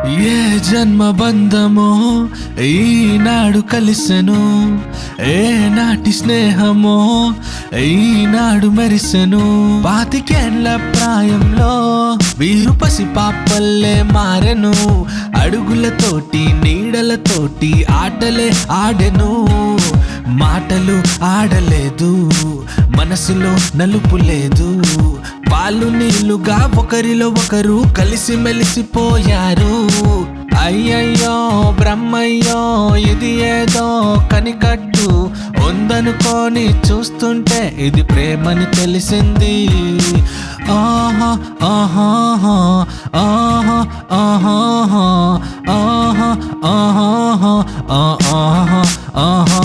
ఏ జన్మ బంధమో ఈనాడు కలిసెను, ఏ నాటి స్నేహమో ఈనాడు మెరిసెను. 25 ప్రాయంలో వీరు పసి పాపల్లే మారెను, అడుగులతోటి నీడలతోటి ఆటలే ఆడెను. మాటలు ఆడలేదు, మనసులో నలుపు లేదు, పాలు నీళ్లుగా ఒకరిలో ఒకరు కలిసి మెలిసిపోయారు. అయ్యయ్యో బ్రహ్మయ్యో ఇది ఏదో కనికట్టు ఉందనుకొని చూస్తుంటే ఇది ప్రేమని తెలిసింది. ఆహా ఆహా ఆహా ఆహా ఆహా ఆహా ఆహా ఆహా.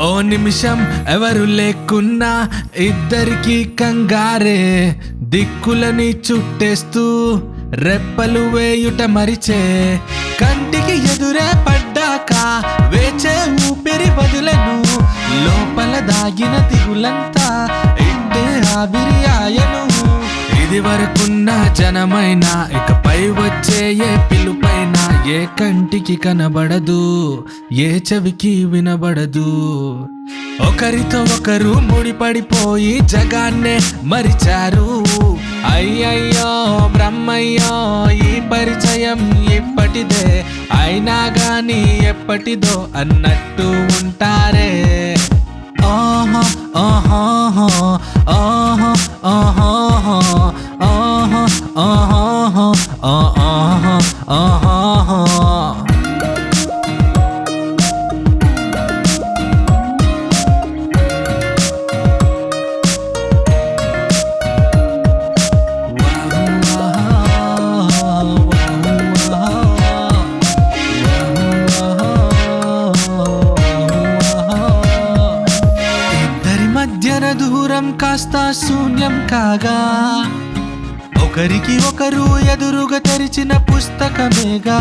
ఓ నిమిషం ఎవరు లేకున్నా ఇద్దరికి కంగారే, దిక్కులని చుట్టేస్తూ రెప్పలు వేయుట మరిచే. కంటికి ఎదురే పడ్డాక వేచే ఊపిరి వదిలెను, లోపల దాగిన దిగులంతా ఇంటే ఆవిరి ఆయను. ఇది వరకున్న జనమైనా ఇకపై వచ్చే ఏ పిలుపైనా ఏ కంటికి కనబడదు, ఏ చెవికి వినబడదు. ఒకరితో ఒకరు ముడిపడిపోయి జగాన్నే మరిచారు. అయ్యయ్యో బ్రహ్మయ్యో ఈ పరిచయం ఇప్పటిదే, అయినా గాని ఎప్పటిదో అన్నట్టు ఉంటారే. ఆహా ఆహా ఆహా ఆహా ఆహా ఆహా ఆహా ఆహా. మధ్యన దూరం కాస్త శూన్యం కాగా, ఒకరికి ఒకరు ఎదురుగా తెరిచిన పుస్తకమేగా.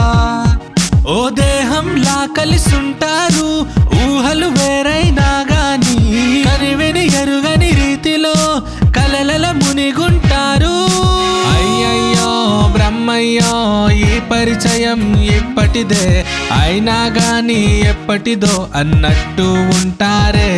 ఓ దేహంలా కలిసుంటారు ఊహలు వేరైనా గాని, కనివిని ఎరుగని రీతిలో కలల మునిగుంటారు. అయ్యయ్యో బ్రహ్మయ్యో ఈ పరిచయం ఇప్పటిదే, అయినా గాని ఎప్పటిదో అన్నట్టు ఉంటారే.